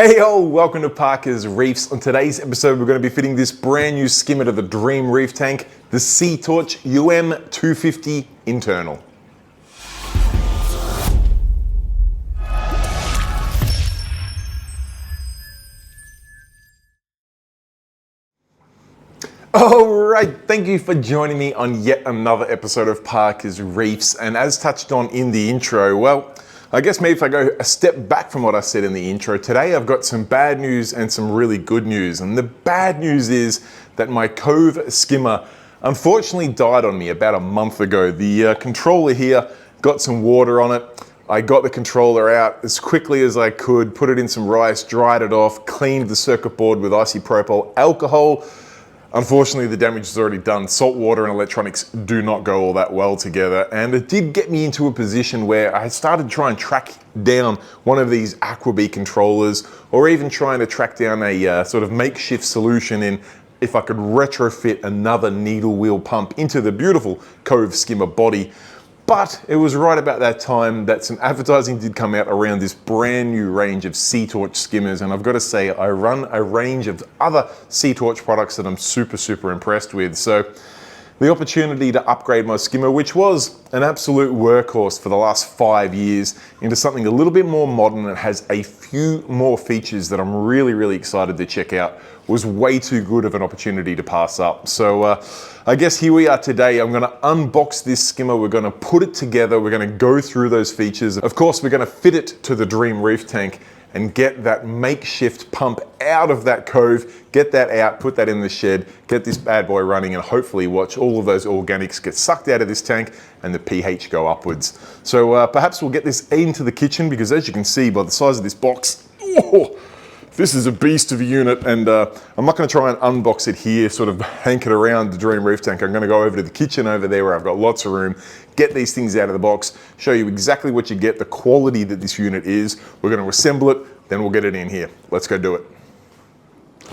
Hey yo, welcome to Parker's Reefs. On today's episode, we're going to be fitting this brand new skimmer to the Dream Reef Tank, the SeaTorch UM250 internal. Alright, thank you for joining me on yet another episode of Parker's Reefs. And as touched on in the intro, well, I guess maybe if I go a step back from what I said in the intro, today I've got some bad news and some really good news. And the bad news is that my Cove skimmer unfortunately died on me about a month ago. The controller here got some water on it. I got the controller out as quickly as I could, put it in some rice, dried it off, cleaned the circuit board with isopropyl alcohol. Unfortunately, the damage is already done. Salt water and electronics do not go all that well together. And it did get me into a position where I started to try and track down one of these Aquabee controllers, or even trying to track down a sort of makeshift solution in if I could retrofit another needle wheel pump into the beautiful Cove skimmer body. But it was right about that time that some advertising did come out around this brand new range of SeaTorch skimmers. And I've got to say, I run a range of other SeaTorch products that I'm super impressed with. So the opportunity to upgrade my skimmer, which was an absolute workhorse for the last 5 years, into something a little bit more modern that has a few more features that I'm really excited to check out, was way too good of an opportunity to pass up. So I guess here we are today. I'm going to unbox this skimmer. We're going to put it together. We're going to go through those features. Of course, we're going to fit it to the Dream Reef Tank and get that makeshift pump out of that Cove, get that out, put that in the shed, get this bad boy running, and hopefully watch all of those organics get sucked out of this tank and the pH go upwards. So perhaps we'll get this into the kitchen, because as you can see by the size of this box, this is a beast of a unit. And I'm not going to try and unbox it here, sort of hank it around the Dream Reef Tank. I'm going to go over to the kitchen over there where I've got lots of room, get these things out of the box, show you exactly what you get, the quality that this unit is. We're going to assemble it, then we'll get it in here. Let's go do it.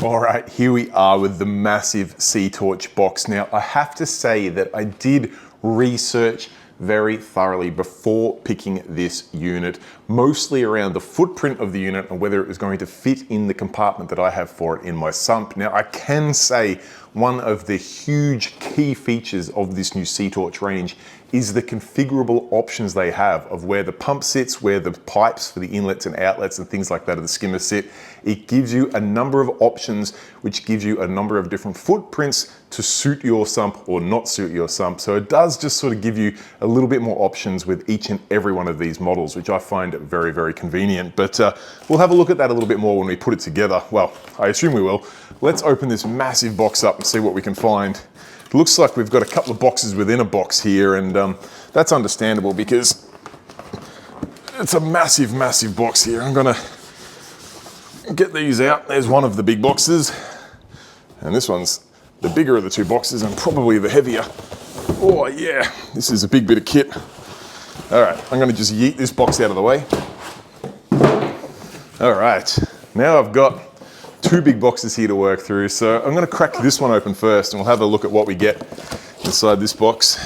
All right, here we are with the massive SeaTorch box. Now, I have to say that I did research very thoroughly before picking this unit, mostly around the footprint of the unit and whether it was going to fit in the compartment that I have for it in my sump. Now, I can say one of the huge key features of this new SeaTorch range is the configurable options they have of where the pump sits, where the pipes for the inlets and outlets and things like that of the skimmer sit. It gives you a number of options, which gives you a number of different footprints to suit your sump or not suit your sump. So it does just sort of give you a little bit more options with each and every one of these models, which I find very convenient. But we'll have a look at that a little bit more when we put it together. Well, I assume we will. Let's open this massive box up and see what we can find. It looks like we've got a couple of boxes within a box here, and that's understandable because it's a massive box here. I'm gonna get these out. There's one of the big boxes, and this one's the bigger of the two boxes and probably the heavier. Oh yeah, this is a big bit of kit. All right, I'm gonna just yeet this box out of the way. All right, now I've got two big boxes here to work through. So I'm gonna crack this one open first and we'll have a look at what we get inside this box.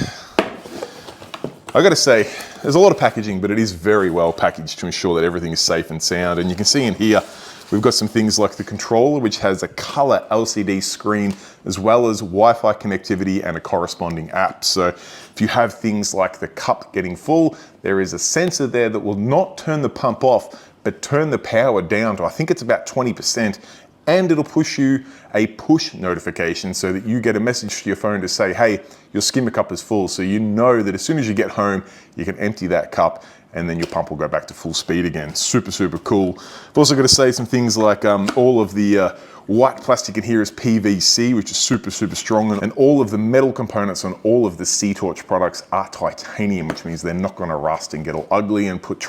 I gotta say, there's a lot of packaging, but it is very well packaged to ensure that everything is safe and sound. And you can see in here, we've got some things like the controller, which has a color LCD screen, as well as Wi-Fi connectivity and a corresponding app. So if you have things like the cup getting full, there is a sensor there that will not turn the pump off, but turn the power down to, I think it's about 20%, and it'll push you a push notification so that you get a message to your phone to say, hey, your skimmer cup is full. So you know that as soon as you get home, you can empty that cup and then your pump will go back to full speed again. Super cool. I've also got to say some things like all of the white plastic in here is PVC, which is super strong, and all of the metal components on all of the SeaTorch products are titanium, which means they're not going to rust and get all ugly and put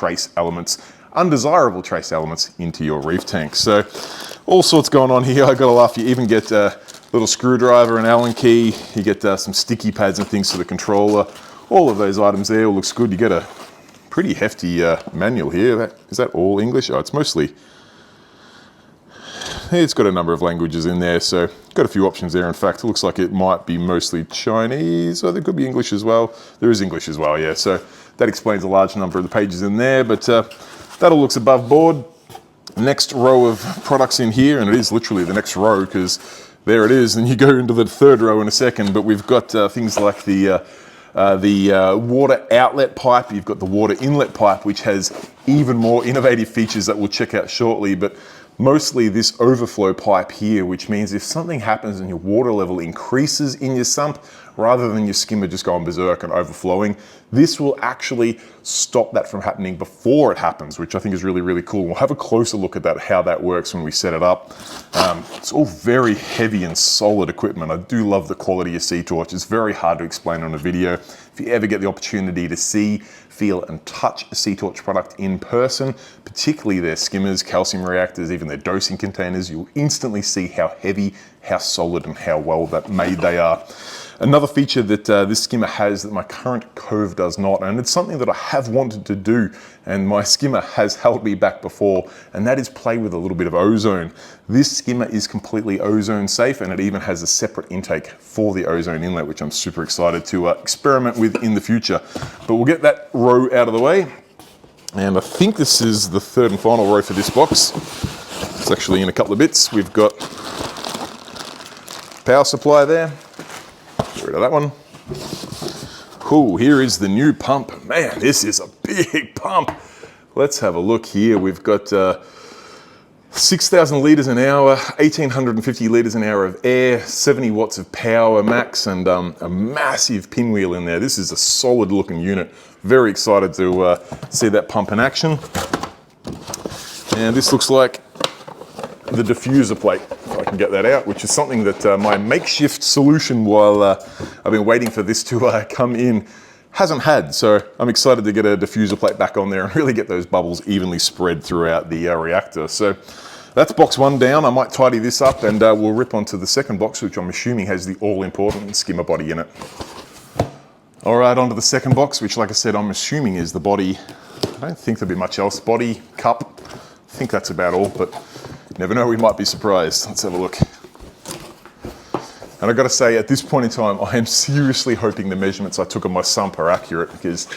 undesirable trace elements into your reef tank. So all sorts going on here. I gotta laugh, you even get a little screwdriver and Allen key, you get some sticky pads and things for the controller. All of those items there all looks good. You get a pretty hefty manual here. Is that all English? Oh, it's mostly, it's got a number of languages in there, so got a few options there. In fact, it looks like it might be mostly Chinese, or there could be English as well. There is English as well, yeah. So that explains a large number of the pages in there, but that all looks above board. Next row of products in here, and it is literally the next row because there it is, and you go into the third row in a second, but we've got things like the water outlet pipe. You've got the water inlet pipe, which has even more innovative features that we'll check out shortly, but mostly this overflow pipe here, which means if something happens and your water level increases in your sump, rather than your skimmer just going berserk and overflowing, this will actually stop that from happening before it happens, which I think is really, really cool. We'll have a closer look at that, how that works when we set it up. It's all very heavy and solid equipment. I do love the quality of SeaTorch. It's very hard to explain on a video. If you ever get the opportunity to see, feel and touch a SeaTorch product in person, particularly their skimmers, calcium reactors, even their dosing containers, you'll instantly see how heavy, how solid and how well made they are. Another feature that this skimmer has that my current Cove does not, and it's something that I have wanted to do and my skimmer has held me back before, and that is play with a little bit of ozone. This skimmer is completely ozone safe, and it even has a separate intake for the ozone inlet, which I'm super excited to experiment with in the future. But we'll get that row out of the way. And I think this is the third and final row for this box. It's actually in a couple of bits. We've got power supply there. Get rid of that one. Cool, here is the new pump. Man, this is a big pump. Let's have a look here. We've got 6,000 litres an hour, 1,850 litres an hour of air, 70 watts of power max, and a massive pinwheel in there. This is a solid looking unit. Very excited to see that pump in action. And this looks like the diffuser plate, if I can get that out, which is something that my makeshift solution while I've been waiting for this to come in hasn't had. So I'm excited to get a diffuser plate back on there and really get those bubbles evenly spread throughout the reactor. So that's box one down. I might tidy this up and we'll rip onto the second box, which I'm assuming has the all-important skimmer body in it. All right, onto the second box, which like I said, I'm assuming is the body. I don't think there'll be much else. Body, cup, I think that's about all, but you never know, we might be surprised. Let's have a look. And I've got to say, at this point in time, I am seriously hoping the measurements I took on my sump are accurate, because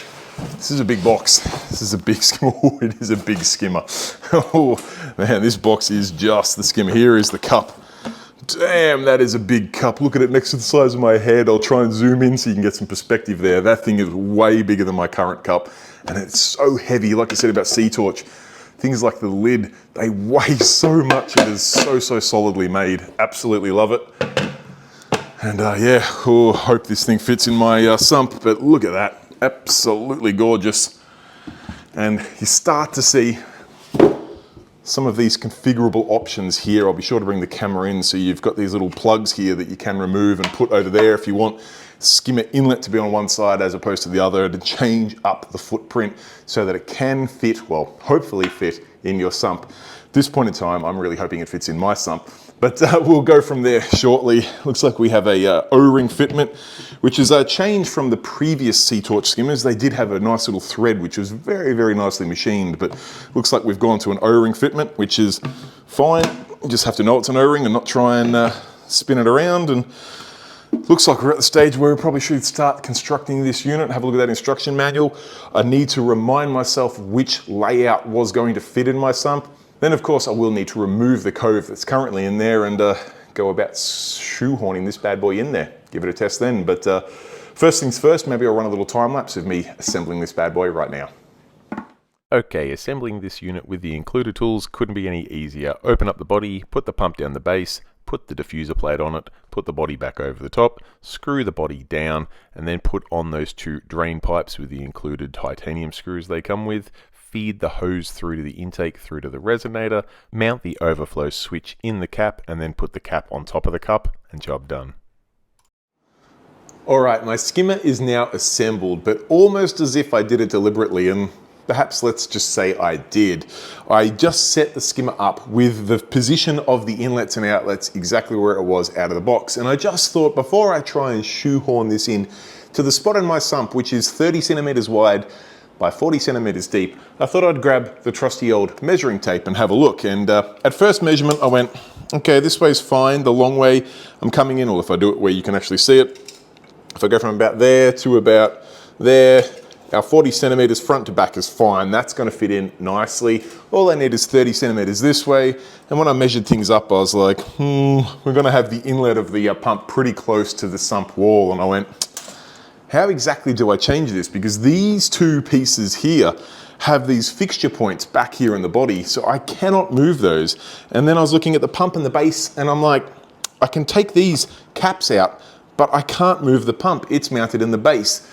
this is a big box. This is a big skimmer. Oh, it is a big skimmer. Oh man, this box is just the skimmer. Here is the cup. Damn, that is a big cup. Look at it next to the size of my head. I'll try and zoom in so you can get some perspective there. That thing is way bigger than my current cup, and it's so heavy. Like I said about SeaTorch, things like the lid, they weigh so much. It is so solidly made. Absolutely love it. And yeah, oh, hope this thing fits in my sump, but look at that. Absolutely gorgeous. And you start to see some of these configurable options here. I'll be sure to bring the camera in, so you've got these little plugs here that you can remove and put over there if you want skimmer inlet to be on one side as opposed to the other, to change up the footprint so that it can fit, well, hopefully fit in your sump. At this point in time, I'm really hoping it fits in my sump, but we'll go from there shortly. Looks like we have a O-ring fitment, which is a change from the previous SeaTorch skimmers. They did have a nice little thread, which was very nicely machined, but looks like we've gone to an O-ring fitment, which is fine. You just have to know it's an O-ring and not try and spin it around. And looks like we're at the stage where we probably should start constructing this unit. Have a look at that instruction manual. I need to remind myself which layout was going to fit in my sump. Then of course I will need to remove the cove that's currently in there and go about shoehorning this bad boy in there. Give it a test then. But first things first, maybe I'll run a little time lapse of me assembling this bad boy right now. Okay, assembling this unit with the included tools couldn't be any easier. Open up the body, put the pump down the base, put the diffuser plate on it, put the body back over the top, screw the body down, and then put on those two drain pipes with the included titanium screws they come with. Feed the hose through to the intake, through to the resonator, mount the overflow switch in the cap, and then put the cap on top of the cup, and job done. All right, my skimmer is now assembled, but almost as if I did it deliberately, and perhaps let's just say I did. I just set the skimmer up with the position of the inlets and outlets exactly where it was out of the box. And I just thought, before I try and shoehorn this in to the spot in my sump, which is 30 centimeters wide by 40 centimeters deep, I thought I'd grab the trusty old measuring tape and have a look. And at first measurement, I went, okay, this way's fine. The long way I'm coming in, or if I do it where you can actually see it, if I go from about there to about there, Our 40 centimeters front to back is fine. That's going to fit in nicely. All I need is 30 centimeters this way. And when I measured things up, I was like, we're going to have the inlet of the pump pretty close to the sump wall. And I went, how exactly do I change this? Because these two pieces here have these fixture points back here in the body, so I cannot move those. And then I was looking at the pump and the base, and I'm like, I can take these caps out, but I can't move the pump. It's mounted in the base.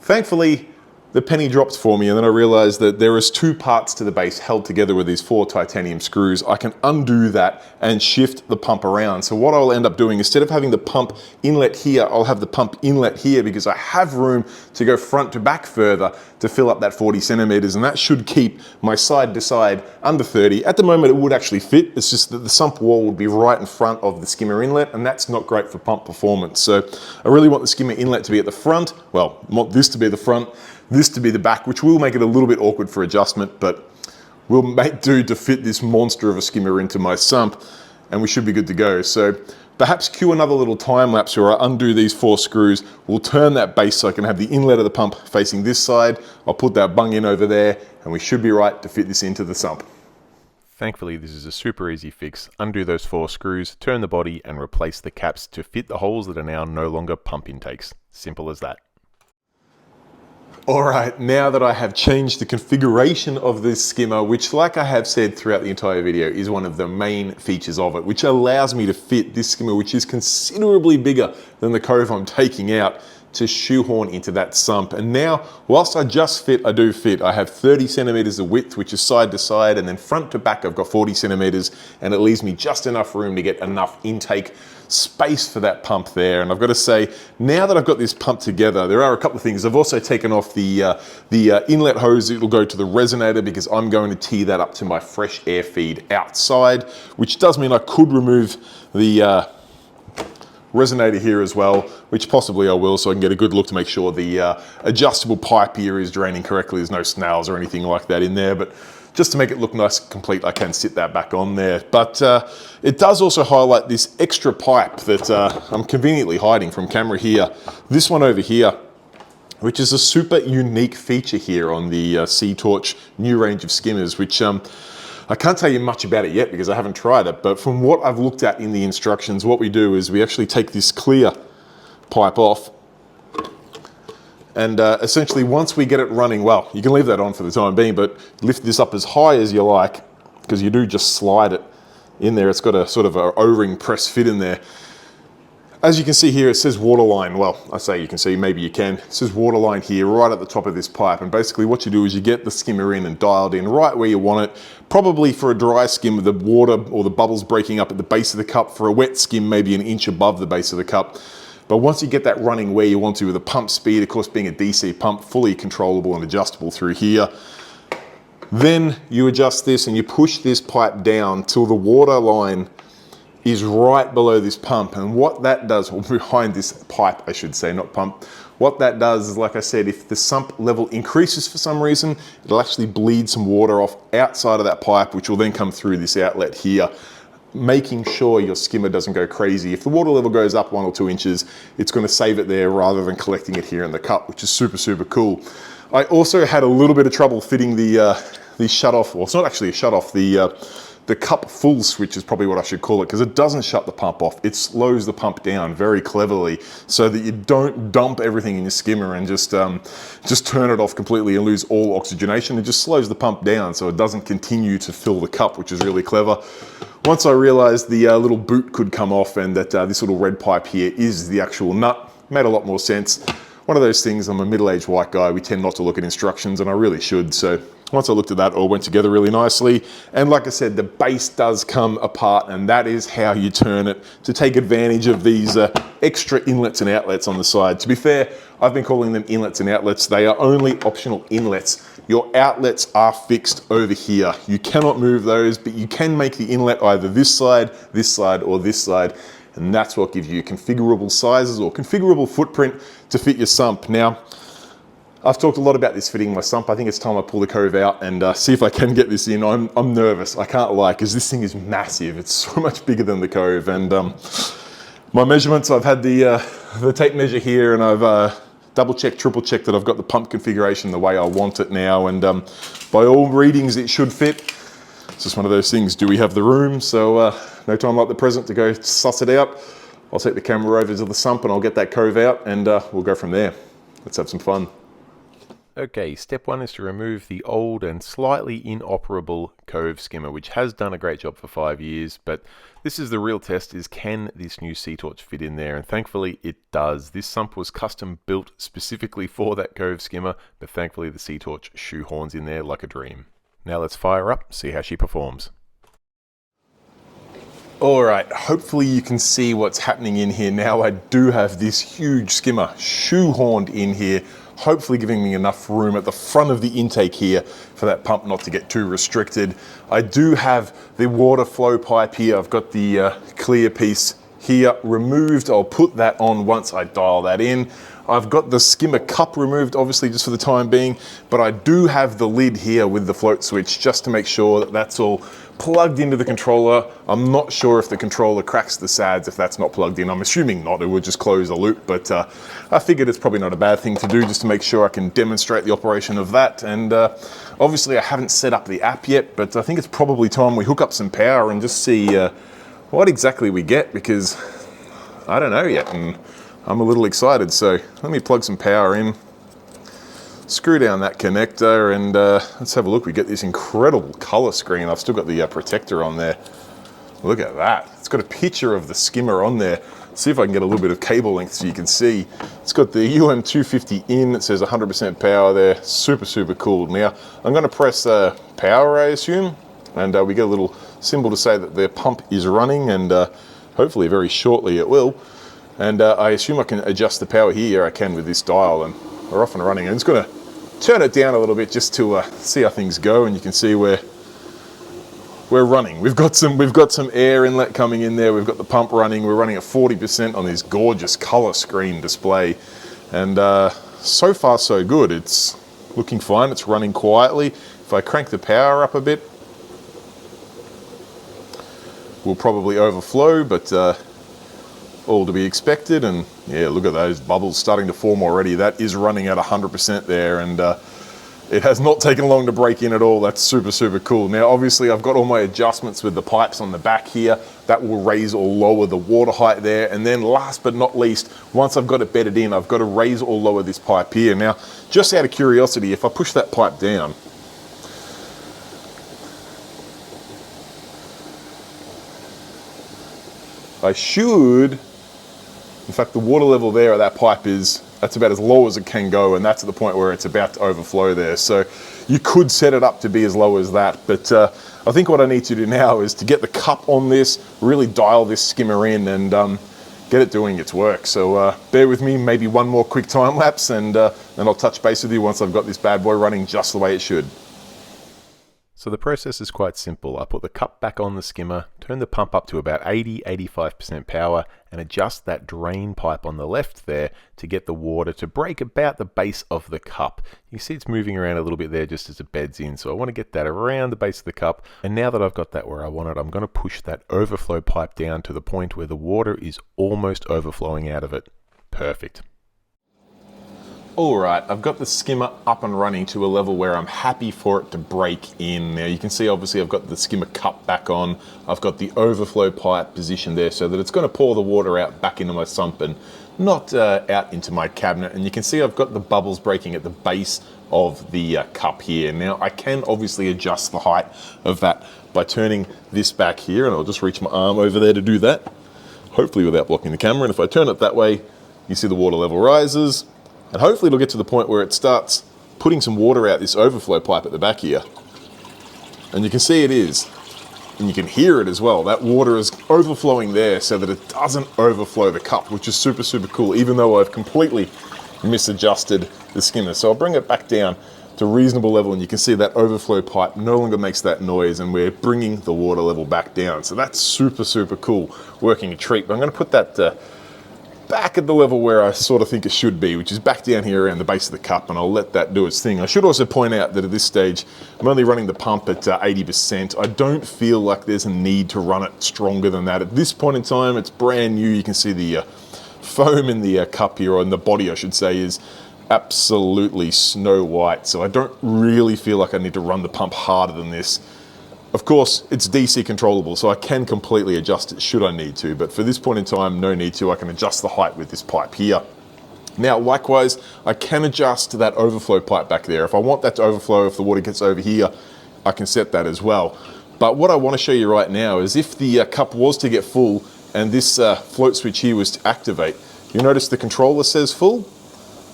Thankfully, the penny dropped for me, and then I realized that there is two parts to the base held together with these 4 titanium screws. I can undo that and shift the pump around. So what I'll end up doing, instead of having the pump inlet here, I'll have the pump inlet here because I have room to go front to back further to fill up that 40 centimeters, and that should keep my side to side under 30. At the moment, it would actually fit. It's just that the sump wall would be right in front of the skimmer inlet, and that's not great for pump performance. So I really want the skimmer inlet to be at the front. Well, I want this to be the front, this to be the back, which will make it a little bit awkward for adjustment, but we'll make do to fit this monster of a skimmer into my sump, and we should be good to go. So perhaps cue another little time lapse where I undo these 4 screws. We'll turn that base so I can have the inlet of the pump facing this side. I'll put that bung in over there, and we should be right to fit this into the sump. Thankfully, this is a super easy fix. Undo those 4 screws, turn the body, and replace the caps to fit the holes that are now no longer pump intakes. Simple as that. All right, now that I have changed the configuration of this skimmer, which, like I have said throughout the entire video, is one of the main features of it, which allows me to fit this skimmer, which is considerably bigger than the cove I'm taking out, to shoehorn into that sump. And now, whilst I just fit, I do fit. I have 30 centimeters of width, which is side to side, and then front to back, I've got 40 centimeters, and it leaves me just enough room to get enough intake space for that pump there. And I've got to say, now that I've got this pump together, there are a couple of things. I've also taken off the inlet hose. It'll go to the resonator because I'm going to tee that up to my fresh air feed outside, which does mean I could remove the resonator here as well, which possibly I will, so I can get a good look to make sure the adjustable pipe here is draining correctly. There's no snails or anything like that in there, but just to make it look nice and complete, I can sit that back on there. But it does also highlight this extra pipe that I'm conveniently hiding from camera here. This one over here, which is a super unique feature here on the SeaTorch new range of skimmers, which I can't tell you much about it yet because I haven't tried it, but from what I've looked at in the instructions, what we do is we actually take this clear pipe off, and essentially once we get it running, well, you can leave that on for the time being, but lift this up as high as you like, because you do just slide it in there. It's got a sort of a O-ring press fit in there. As you can see here, it says waterline. Well, I say you can see, maybe you can. It says waterline here, right at the top of this pipe. And basically what you do is you get the skimmer in and dialed in right where you want it. Probably for a dry skim, the water or the bubbles breaking up at the base of the cup. For a wet skim, maybe an inch above the base of the cup. But once you get that running where you want to with the pump speed, of course being a DC pump, fully controllable and adjustable through here, then you adjust this and you push this pipe down till the water line is right below this pump. And what that does, or behind this pipe I should say, not pump, what that does is, like I said, if the sump level increases for some reason, it'll actually bleed some water off outside of that pipe, which will then come through this outlet here, making sure your skimmer doesn't go crazy. If the water level goes up 1 or 2 inches, it's going to save it there rather than collecting it here in the cup, which is super, super cool. I also had a little bit of trouble fitting the shut-off, well, it's not actually a shut-off, the cup full switch is probably what I should call it, because it doesn't shut the pump off. It slows the pump down very cleverly so that you don't dump everything in your skimmer and just turn it off completely and lose all oxygenation. It just slows the pump down so it doesn't continue to fill the cup, which is really clever. Once I realized the little boot could come off and that this little red pipe here is the actual nut, made a lot more sense. One of those things, I'm a middle-aged white guy, we tend not to look at instructions, and I really should. So once I looked at that, it all went together really nicely. And like I said, the base does come apart, and that is how you turn it to take advantage of these extra inlets and outlets on the side. To be fair, I've been calling them inlets and outlets. They are only optional inlets. Your outlets are fixed over here. You cannot move those, but you can make the inlet either this side, or this side. And that's what gives you configurable sizes or configurable footprint to fit your sump. Now, I've talked a lot about this fitting my sump. I think it's time I pull the cove out and see if I can get this in. I'm nervous, I can't lie, because this thing is massive. It's so much bigger than the cove. And my measurements, I've had the tape measure here, and I've double check, triple check that I've got the pump configuration the way I want it now, and by all readings it should fit. It's just one of those things, do we have the room? So no time like the present to go suss it out. I'll take the camera over to the sump and I'll get that cove out, and we'll go from there. Let's have some fun. Okay, step one is to remove the old and slightly inoperable cove skimmer, which has done a great job for 5 years, but this is the real test, is can this new SeaTorch fit in there? And thankfully it does. This sump was custom built specifically for that cove skimmer, but thankfully the SeaTorch shoehorns in there like a dream. Now let's fire up, see how she performs. All right, hopefully you can see what's happening in here now. I do have this huge skimmer shoehorned in here, hopefully giving me enough room at the front of the intake here for that pump not to get too restricted. I do have the water flow pipe here. I've got the clear piece here removed. I'll put that on once I dial that in. I've got the skimmer cup removed, obviously just for the time being, but I do have the lid here with the float switch just to make sure that that's all plugged into the controller. I'm not sure if the controller cracks the SADs if that's not plugged in. I'm assuming not, it would just close the loop, but I figured it's probably not a bad thing to do just to make sure I can demonstrate the operation of that. And obviously I haven't set up the app yet, but I think it's probably time we hook up some power and just see what exactly we get, because I don't know yet and I'm a little excited. So let me plug some power in, screw down that connector, and let's have a look. We get this incredible color screen. I've still got the protector on there. Look at that. It's got a picture of the skimmer on there. See if I can get a little bit of cable length so you can see. It's got the UM250-In. It says 100% power there. Super, super cool. Now, I'm going to press power, I assume, and we get a little symbol to say that the pump is running, and hopefully very shortly it will. And I assume I can adjust the power here. I can with this dial, and we're off and running. And it's going to turn it down a little bit just to see how things go, and you can see we're running. We've got some air inlet coming in there. We've got the pump running. We're running at 40% on this gorgeous color screen display, and so far so good. It's looking fine. It's running quietly. If I crank the power up a bit, we'll probably overflow, but all to be expected. And yeah, look at those bubbles starting to form already. That is running at 100% there, and it has not taken long to break in at all. That's super, super cool. Now, obviously, I've got all my adjustments with the pipes on the back here. That will raise or lower the water height there. And then last but not least, once I've got it bedded in, I've got to raise or lower this pipe here. Now, just out of curiosity, if I push that pipe down, I should, in fact, the water level there at that pipe that's about as low as it can go, and that's at the point where it's about to overflow there. So you could set it up to be as low as that, but I think what I need to do now is to get the cup on this, really dial this skimmer in, and get it doing its work. So bear with me, maybe one more quick time lapse, and then I'll touch base with you once I've got this bad boy running just the way it should. So the process is quite simple. I put the cup back on the skimmer, turn the pump up to about 80-85% power, and adjust that drain pipe on the left there to get the water to break about the base of the cup. You see it's moving around a little bit there just as it beds in, so I want to get that around the base of the cup. And now that I've got that where I want it, I'm going to push that overflow pipe down to the point where the water is almost overflowing out of it. Perfect. All right, I've got the skimmer up and running to a level where I'm happy for it to break in. Now you can see obviously I've got the skimmer cup back on. I've got the overflow pipe positioned there so that it's going to pour the water out back into my sump and not out into my cabinet. And you can see I've got the bubbles breaking at the base of the cup here. Now I can obviously adjust the height of that by turning this back here, and I'll just reach my arm over there to do that, hopefully without blocking the camera. And if I turn it that way, you see the water level rises. And hopefully it'll get to the point where it starts putting some water out this overflow pipe at the back here. And you can see it is. And you can hear it as well. That water is overflowing there so that it doesn't overflow the cup, which is super, super cool, even though I've completely misadjusted the skimmer. So I'll bring it back down to a reasonable level, and you can see that overflow pipe no longer makes that noise, and we're bringing the water level back down. So that's super, super cool, working a treat. But I'm going to put that back at the level where I sort of think it should be, which is back down here around the base of the cup, and I'll let that do its thing. I should also point out that at this stage, I'm only running the pump at 80%. I don't feel like there's a need to run it stronger than that. At this point in time, it's brand new. You can see the foam in the cup here, or in the body, I should say, is absolutely snow white, so I don't really feel like I need to run the pump harder than this. Of course, it's DC controllable, so I can completely adjust it should I need to, but for this point in time, no need to. I can adjust the height with this pipe here. Now, likewise, I can adjust that overflow pipe back there. If I want that to overflow, if the water gets over here, I can set that as well. But what I want to show you right now is if the cup was to get full and this float switch here was to activate, you notice the controller says full,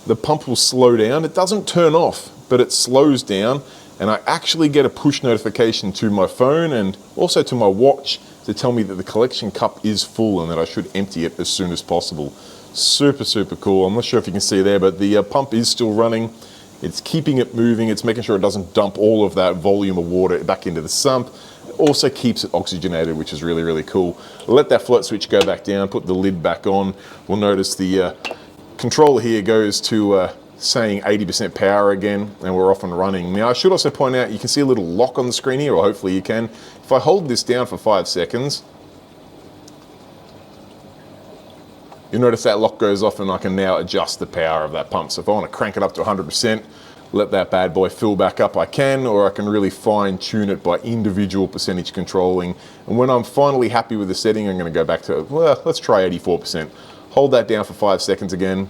the pump will slow down. It doesn't turn off, but it slows down, and I actually get a push notification to my phone and also to my watch to tell me that the collection cup is full and that I should empty it as soon as possible. Super, super cool. I'm not sure if you can see there, but the pump is still running. It's keeping it moving. It's making sure it doesn't dump all of that volume of water back into the sump. It also keeps it oxygenated, which is really, really cool. Let that float switch go back down, put the lid back on. We'll notice the controller here goes to saying 80% power again, and we're off and running. Now, I should also point out, you can see a little lock on the screen here, or hopefully you can. If I hold this down for 5 seconds, you'll notice that lock goes off and I can now adjust the power of that pump. So if I want to crank it up to 100%, let that bad boy fill back up, I can, or I can really fine tune it by individual percentage controlling. And when I'm finally happy with the setting, I'm going to go back to, well, let's try 84%. Hold that down for 5 seconds again,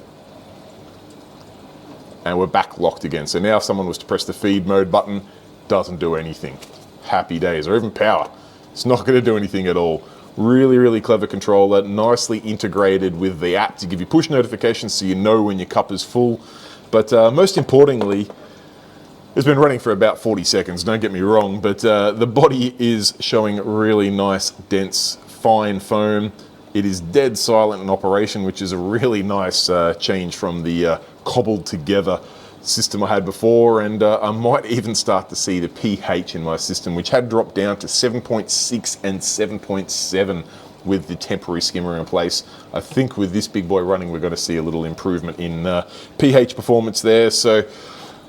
and we're back locked again. So now if someone was to press the feed mode button, doesn't do anything. Happy days, or even power. It's not going to do anything at all. Really, really clever controller, nicely integrated with the app to give you push notifications so you know when your cup is full. But most importantly, it's been running for about 40 seconds, don't get me wrong, but the body is showing really nice, dense, fine foam. It is dead silent in operation, which is a really nice change from the cobbled together system I had before, and I might even start to see the pH in my system, which had dropped down to 7.6 and 7.7 with the temporary skimmer in place. I think with this big boy running, we're going to see a little improvement in pH performance there. So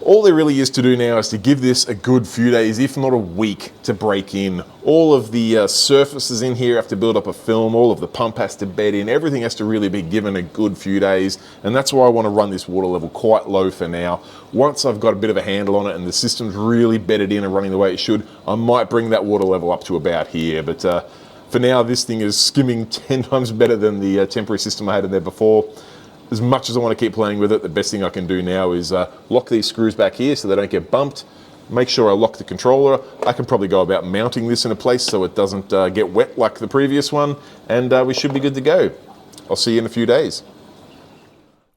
all there really is to do now is to give this a good few days, if not a week, to break in. All of the surfaces in here have to build up a film, all of the pump has to bed in, everything has to really be given a good few days, and that's why I want to run this water level quite low for now. Once I've got a bit of a handle on it and the system's really bedded in and running the way it should, I might bring that water level up to about here, but for now this thing is skimming 10 times better than the temporary system I had in there before. As much as I want to keep playing with it, the best thing I can do now is lock these screws back here so they don't get bumped. Make sure I lock the controller. I can probably go about mounting this in a place so it doesn't get wet like the previous one, and we should be good to go. I'll see you in a few days.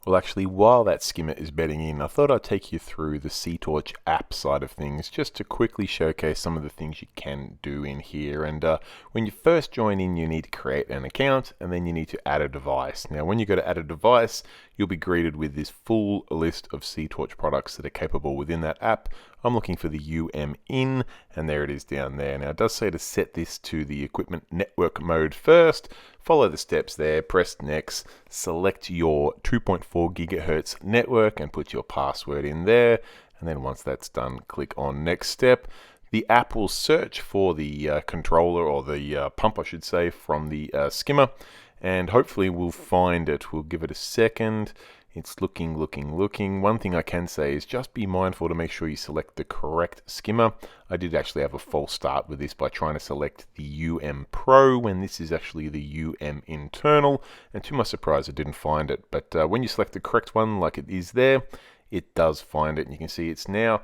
Well, actually, while that skimmer is bedding in, I thought I'd take you through the SeaTorch app side of things, just to quickly showcase some of the things you can do in here. And when you first join in, you need to create an account, and then you need to add a device. Now, when you go to add a device, you'll be greeted with this full list of SeaTorch products that are capable within that app. I'm looking for the UM250-In, and there it is down there. Now, it does say to set this to the equipment network mode first. Follow the steps there, press next, select your 2.4 gigahertz network and put your password in there. And then once that's done, click on next step. The app will search for the controller, or the pump I should say, from the skimmer, and hopefully we'll find it. We'll give it a second. It's looking. One thing I can say is just be mindful to make sure you select the correct skimmer. I did actually have a false start with this by trying to select the UM Pro when this is actually the UM internal, and to my surprise I didn't find it. But when you select the correct one like it is there, it does find it, and you can see it's now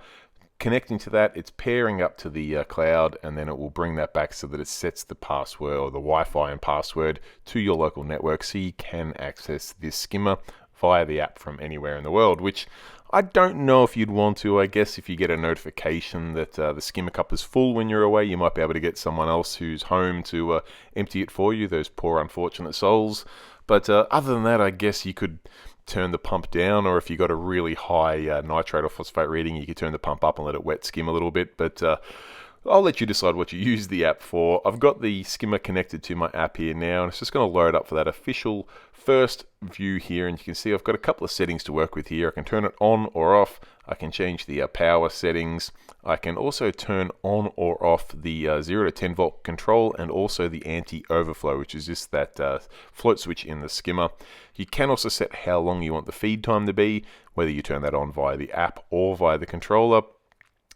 connecting to that. It's pairing up to the cloud, and then it will bring that back so that it sets the password, or the Wi-Fi and password, to your local network so you can access this skimmer via the app from anywhere in the world, which I don't know if you'd want to. I guess if you get a notification that the skimmer cup is full when you're away, you might be able to get someone else who's home to empty it for you, those poor unfortunate souls. But other than that, I guess you could turn the pump down, or if you got a really high nitrate or phosphate reading, you could turn the pump up and let it wet skim a little bit. But I'll let you decide what you use the app for. I've got the skimmer connected to my app here now, and it's just going to load up for that official first view here. And you can see I've got a couple of settings to work with here. I can turn it on or off. I can change the power settings. I can also turn on or off the 0 to 10 volt control, and also the anti-overflow, which is just that float switch in the skimmer. You can also set how long you want the feed time to be, whether you turn that on via the app or via the controller.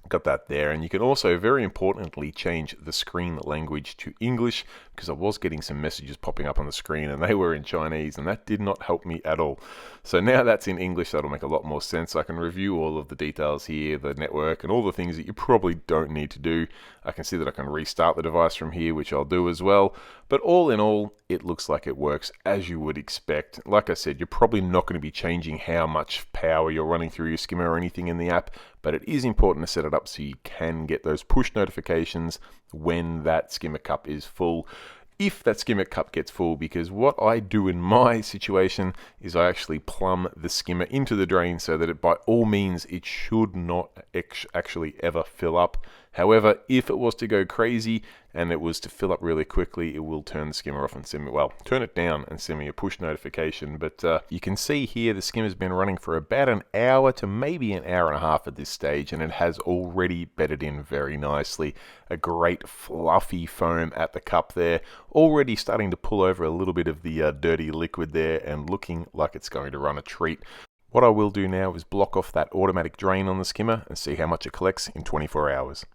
Got that there, and you can also, very importantly, change the screen language to English, because I was getting some messages popping up on the screen and they were in Chinese, and that did not help me at all. So now that's in English, that'll make a lot more sense. I can review all of the details here, the network, and all the things that you probably don't need to do. I can see that I can restart the device from here, which I'll do as well. But all in all, it looks like it works as you would expect. Like I said, you're probably not going to be changing how much power you're running through your skimmer or anything in the app, but it is important to set it up so you can get those push notifications when that skimmer cup is full, if that skimmer cup gets full, because what I do in my situation is I actually plumb the skimmer into the drain so that by all means it should not actually ever fill up. However, if it was to go crazy and it was to fill up really quickly, it will turn the skimmer off and send me, well, turn it down and send me a push notification. But you can see here the skimmer's been running for about an hour to maybe an hour and a half at this stage, and it has already bedded in very nicely. A great fluffy foam at the cup there, already starting to pull over a little bit of the dirty liquid there and looking like it's going to run a treat. What I will do now is block off that automatic drain on the skimmer and see how much it collects in 24 hours.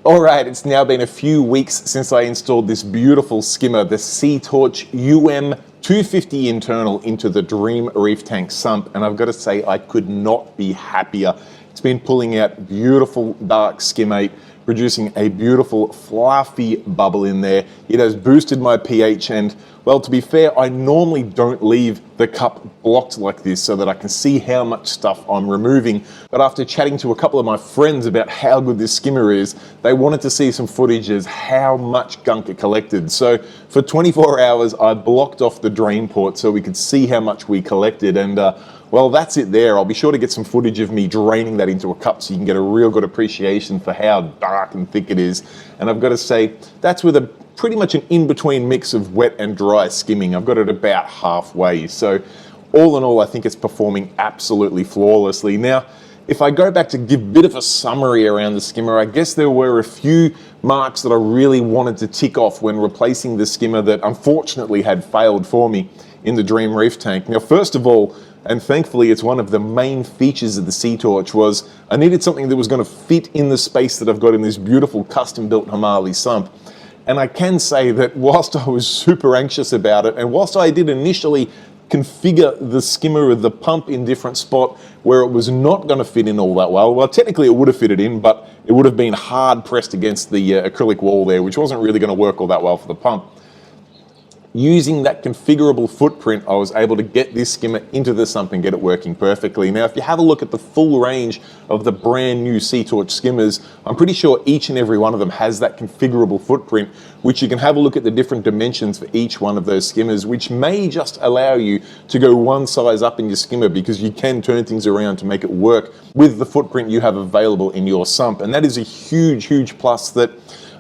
Alright, it's now been a few weeks since I installed this beautiful skimmer, the SeaTorch UM250 internal, into the Dream Reef Tank sump, and I've got to say I could not be happier. It's been pulling out beautiful dark skimmate, producing a beautiful fluffy bubble in there. It has boosted my pH, and well, to be fair, I normally don't leave the cup blocked like this so that I can see how much stuff I'm removing. But after chatting to a couple of my friends about how good this skimmer is, they wanted to see some footage as how much gunk it collected. So for 24 hours, I blocked off the drain port so we could see how much we collected. And well, that's it there. I'll be sure to get some footage of me draining that into a cup so you can get a real good appreciation for how dark and thick it is. And I've got to say, that's with a pretty much an in-between mix of wet and dry skimming. I've got it about halfway. So all in all, I think it's performing absolutely flawlessly. Now, if I go back to give a bit of a summary around the skimmer, I guess there were a few marks that I really wanted to tick off when replacing the skimmer that unfortunately had failed for me in the Dream Reef Tank. Now, first of all, and thankfully it's one of the main features of the SeaTorch, was I needed something that was going to fit in the space that I've got in this beautiful custom-built Hamali sump. And I can say that whilst I was super anxious about it, and whilst I did initially configure the skimmer of the pump in different spot where it was not going to fit in all that well, technically it would have fitted in, but it would have been hard pressed against the acrylic wall there, which wasn't really going to work all that well for the pump. Using that configurable footprint, I was able to get this skimmer into the sump and get it working perfectly. Now, if you have a look at the full range of the brand new SeaTorch skimmers, I'm pretty sure each and every one of them has that configurable footprint, which you can have a look at the different dimensions for each one of those skimmers, which may just allow you to go one size up in your skimmer, because you can turn things around to make it work with the footprint you have available in your sump. And that is a huge, huge plus that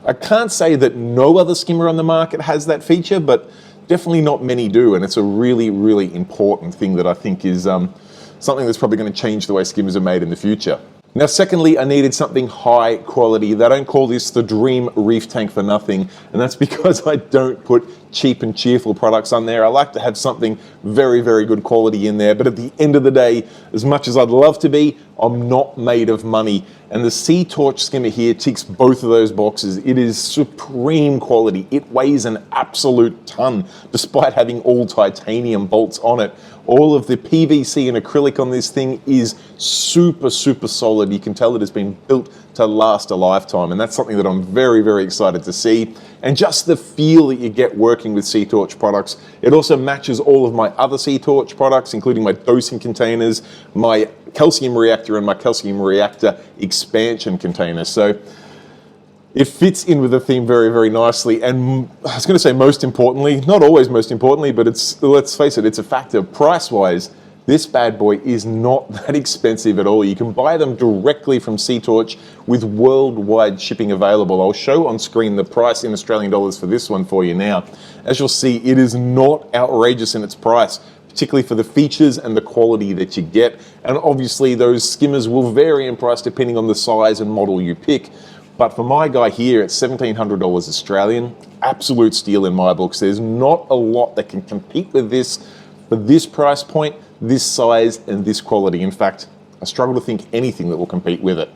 I can't say that no other skimmer on the market has that feature, but definitely not many do, and it's a really, really important thing that I think is something that's probably going to change the way skimmers are made in the future. Now, secondly, I needed something high quality. They don't call this the Dream Reef Tank for nothing, and that's because I don't put cheap and cheerful products on there. I like to have something very, very good quality in there, but at the end of the day, as much as I'd love to be, I'm not made of money. And the SeaTorch skimmer here ticks both of those boxes. It is supreme quality. It weighs an absolute ton, despite having all titanium bolts on it. All of the PVC and acrylic on this thing is super, super solid. You can tell it has been built to last a lifetime, and that's something that I'm very, very excited to see. And just the feel that you get working with SeaTorch products. It also matches all of my other SeaTorch products, including my dosing containers, my calcium reactor, and my calcium reactor expansion container. So it fits in with the theme very, very nicely. And I was going to say most importantly, not always most importantly, but it's, let's face it, it's a factor. Price-wise, this bad boy is not that expensive at all. You can buy them directly from SeaTorch with worldwide shipping available. I'll show on screen the price in Australian dollars for this one for you now. As you'll see, it is not outrageous in its price, particularly for the features and the quality that you get. And obviously those skimmers will vary in price depending on the size and model you pick. But for my guy here, it's $1,700 Australian. Absolute steal in my books. There's not a lot that can compete with this for this price point this size and this quality. In fact, I struggle to think anything that will compete with it.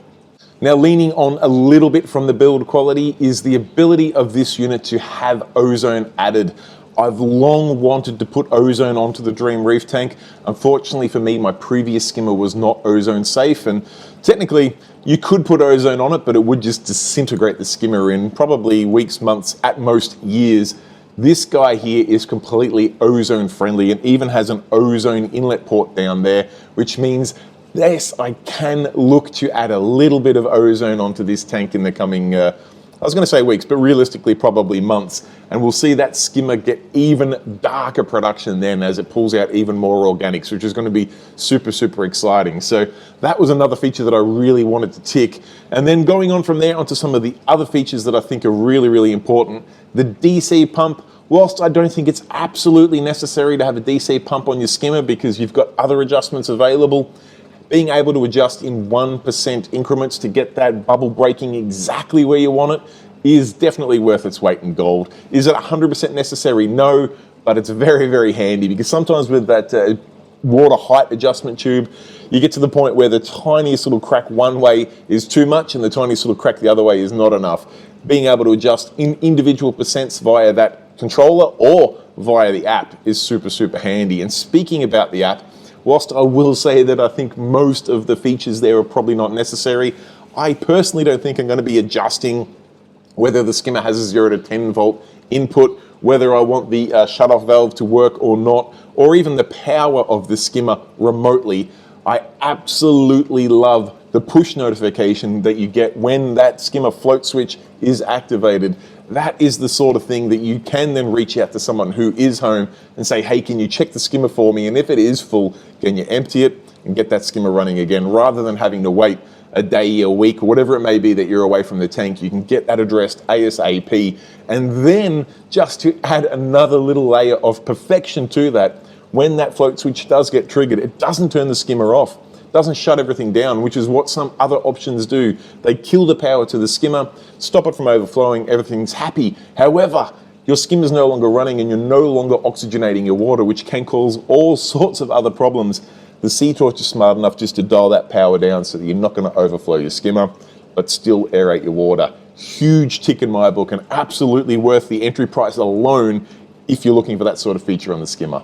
Now, leaning on a little bit from the build quality is the ability of this unit to have ozone added. I've long wanted to put ozone onto the Dream Reef Tank. Unfortunately for me, my previous skimmer was not ozone safe, and technically you could put ozone on it, but it would just disintegrate the skimmer in probably weeks, months, at most years. This guy here is completely ozone friendly and even has an ozone inlet port down there, which means yes, I can look to add a little bit of ozone onto this tank in the coming, I was going to say weeks, but realistically probably months. And we'll see that skimmer get even darker production then as it pulls out even more organics, which is going to be super, super exciting. So that was another feature that I really wanted to tick. And then going on from there onto some of the other features that I think are really, really important. The DC pump. Whilst I don't think it's absolutely necessary to have a DC pump on your skimmer because you've got other adjustments available, being able to adjust in 1% increments to get that bubble breaking exactly where you want it is definitely worth its weight in gold. Is it 100% necessary? No, but it's very, very handy because sometimes with that water height adjustment tube, you get to the point where the tiniest little crack one way is too much and the tiniest little crack the other way is not enough. Being able to adjust in individual percents via that controller or via the app is super, super handy. And speaking about the app, whilst I will say that I think most of the features there are probably not necessary, I personally don't think I'm going to be adjusting whether the skimmer has a 0 to 10 volt input, whether I want the shut-off valve to work or not, or even the power of the skimmer remotely. I absolutely love the push notification that you get when that skimmer float switch is activated. That is the sort of thing that you can then reach out to someone who is home and say, hey, can you check the skimmer for me? And if it is full, can you empty it and get that skimmer running again? Rather than having to wait a day, a week, or whatever it may be that you're away from the tank, you can get that addressed ASAP. And then just to add another little layer of perfection to that, when that float switch does get triggered, it doesn't turn the skimmer off. Doesn't shut everything down, which is what some other options do. They kill the power to the skimmer, stop it from overflowing, everything's happy. However, your skimmer's no longer running and you're no longer oxygenating your water, which can cause all sorts of other problems. The SeaTorch is smart enough just to dial that power down so that you're not going to overflow your skimmer, but still aerate your water. Huge tick in my book and absolutely worth the entry price alone if you're looking for that sort of feature on the skimmer.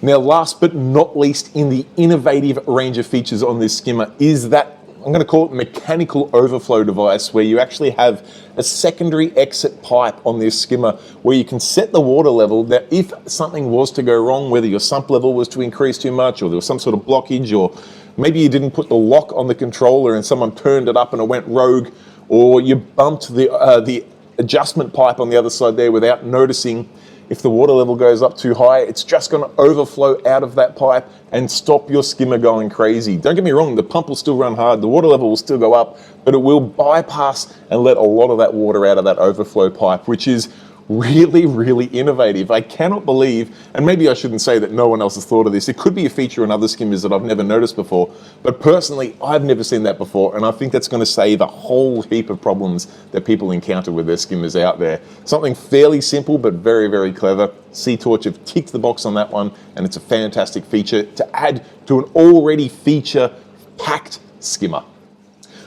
Now, last but not least in the innovative range of features on this skimmer is that, I'm going to call it mechanical overflow device, where you actually have a secondary exit pipe on this skimmer where you can set the water level that if something was to go wrong, whether your sump level was to increase too much or there was some sort of blockage, or maybe you didn't put the lock on the controller and someone turned it up and it went rogue, or you bumped the adjustment pipe on the other side there without noticing. If the water level goes up too high, it's just going to overflow out of that pipe and stop your skimmer going crazy. Don't get me wrong, the pump will still run hard, the water level will still go up, but it will bypass and let a lot of that water out of that overflow pipe, which is really, really innovative. I cannot believe, and maybe I shouldn't say that no one else has thought of this. It could be a feature in other skimmers that I've never noticed before, but personally, I've never seen that before, and I think that's going to save a whole heap of problems that people encounter with their skimmers out there. Something fairly simple, but very, very clever. SeaTorch have ticked the box on that one, and it's a fantastic feature to add to an already feature-packed skimmer.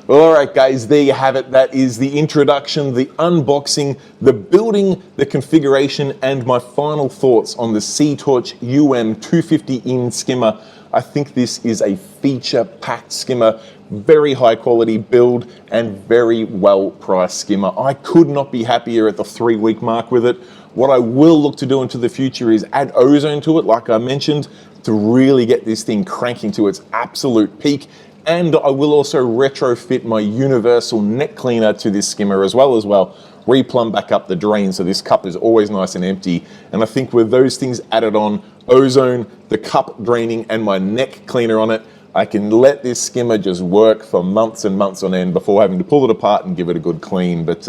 Well, all right, guys, there you have it. That is the introduction, the unboxing, the building, the configuration, and my final thoughts on the SeaTorch UM250-In Skimmer. I think this is a feature-packed skimmer, very high quality build, and very well-priced skimmer. I could not be happier at the 3-week mark with it. What I will look to do into the future is add ozone to it, like I mentioned, to really get this thing cranking to its absolute peak. And I will also retrofit my universal neck cleaner to this skimmer as well, replumb back up the drain so this cup is always nice and empty. And I think with those things added on, ozone, the cup draining, and my neck cleaner on it, I can let this skimmer just work for months and months on end before having to pull it apart and give it a good clean. But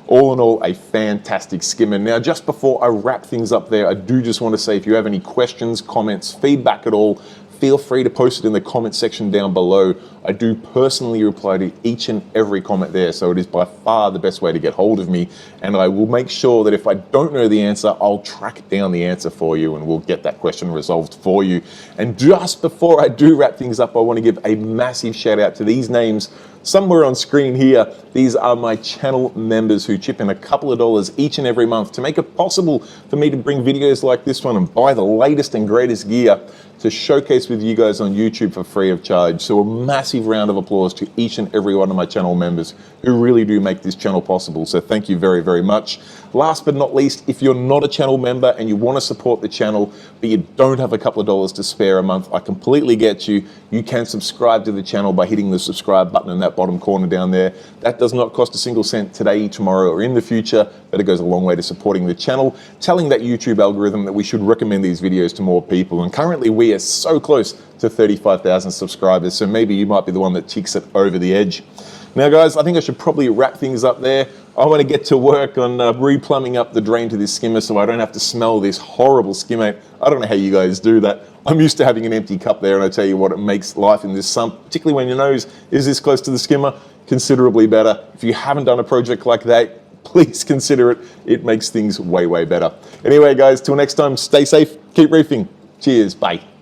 all in all, a fantastic skimmer. Now, just before I wrap things up there, I do just want to say, if you have any questions, comments, feedback at all, feel free to post it in the comment section down below. I do personally reply to each and every comment there, so it is by far the best way to get hold of me, and I will make sure that if I don't know the answer, I'll track down the answer for you and we'll get that question resolved for you. And just before I do wrap things up, I want to give a massive shout out to these names somewhere on screen here. These are my channel members who chip in a couple of dollars each and every month to make it possible for me to bring videos like this one and buy the latest and greatest gear to showcase with you guys on YouTube for free of charge. So a massive round of applause to each and every one of my channel members who really do make this channel possible. So thank you very, very much. Last but not least, if you're not a channel member and you want to support the channel, but you don't have a couple of dollars to spare a month, I completely get you. You can subscribe to the channel by hitting the subscribe button in that bottom corner down there. That does not cost a single cent today, tomorrow, or in the future, but it goes a long way to supporting the channel, telling that YouTube algorithm that we should recommend these videos to more people. And currently we are so close to 35,000 subscribers, so maybe you might be the one that ticks it over the edge. Now guys, I think I should probably wrap things up there. I want to get to work on re-plumbing up the drain to this skimmer so I don't have to smell this horrible skimmate. I don't know how you guys do that. I'm used to having an empty cup there, and I tell you what, it makes life in this sump, particularly when your nose is this close to the skimmer, considerably better. If you haven't done a project like that, please consider it. It makes things way, way better. Anyway guys, till next time, stay safe, keep reefing. Cheers, bye.